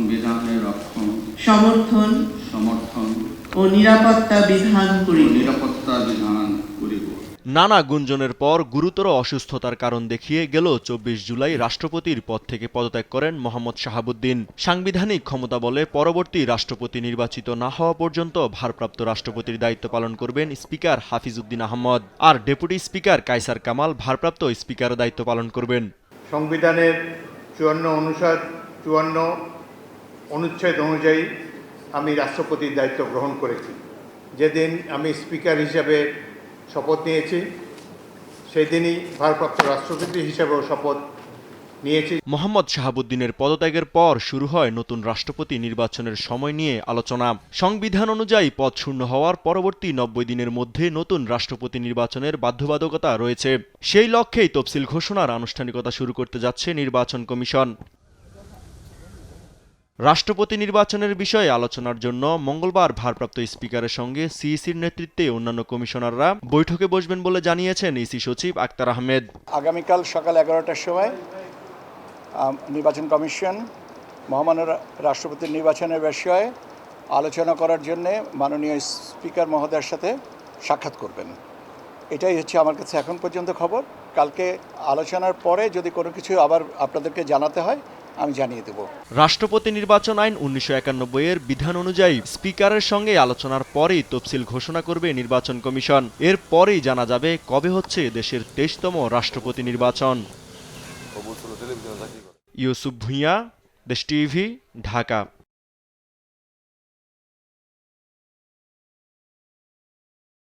সংবিধানের রক্ষণ সমর্থন ও নিরাপত্তা বিধান করিব। নানা গুঞ্জনের পর গুরুতর অসুস্থতার কারণ দেখিয়ে গেল ২৪ জুলাই রাষ্ট্রপতির পদ থেকে পদত্যাগ করেন মোহাম্মদ শাহাবুদ্দিন। সাংবিধানিক ক্ষমতা বলে পরবর্তী রাষ্ট্রপতি নির্বাচিত না হওয়া পর্যন্ত ভারপ্রাপ্ত রাষ্ট্রপতির দায়িত্ব পালন করবেন স্পিকার হাফিজ উদ্দিন আহমদ, আর ডেপুটি স্পিকার কায়সার কামাল ভারপ্রাপ্ত স্পিকারের দায়িত্ব পালন করবেন। সংবিধানের ৫৪ অনুচ্ছেদ অনুযায়ী আমি রাষ্ট্রপতির দায়িত্ব গ্রহণ করেছি। যেদিন আমি স্পিকার হিসাবে শপথ নিয়েছি সেদিনই ভারপ্রাপ্ত রাষ্ট্রপতি হিসাবেও শপথ নিয়েছি। মোহাম্মদ শাহাবুদ্দিনের পদত্যাগের পর শুরু হয় নতুন রাষ্ট্রপতি নির্বাচনের সময় নিয়ে আলোচনা। সংবিধান অনুযায়ী পদ শূন্য হওয়ার পরবর্তী ৯০ দিনের মধ্যে নতুন রাষ্ট্রপতি নির্বাচনের বাধ্যবাধকতা রয়েছে। সেই লক্ষ্যেই তফসিল ঘোষণার আনুষ্ঠানিকতা শুরু করতে যাচ্ছে নির্বাচন কমিশন। রাষ্ট্রপতি নির্বাচনের বিষয়ে আলোচনার জন্য মঙ্গলবার ভারপ্রাপ্ত স্পিকারের সঙ্গে সিইসির নেতৃত্বে অন্যান্য কমিশনাররা বৈঠকে বসবেন বলে জানিয়েছেন ইসি সচিব আক্তার আহমেদ। আগামীকাল সকাল ১১টার সময় নির্বাচন কমিশন মহামান্য রাষ্ট্রপতির নির্বাচনের বিষয়ে আলোচনা করার জন্য মাননীয় স্পিকার মহোদয়ের সাথে সাক্ষাৎ করবেন। এটাই হচ্ছে আমার কাছে এখন পর্যন্ত খবর। কালকে আলোচনার পরে যদি কোনো কিছু আবার আপনাদেরকে জানাতে হয় আমি জানিয়ে দেব। রাষ্ট্রপতি নির্বাচন আইন ১৯৯১ এর বিধান অনুযায়ী স্পিকারের সঙ্গে আলোচনার পরেই তফসিল ঘোষণা করবে নির্বাচন কমিশন। এর পরেই জানা যাবে কবে হচ্ছে দেশের ২৩তম রাষ্ট্রপতি নির্বাচন। ইউসুফ ভুঁইয়া, দেশ টিভি, ঢাকা।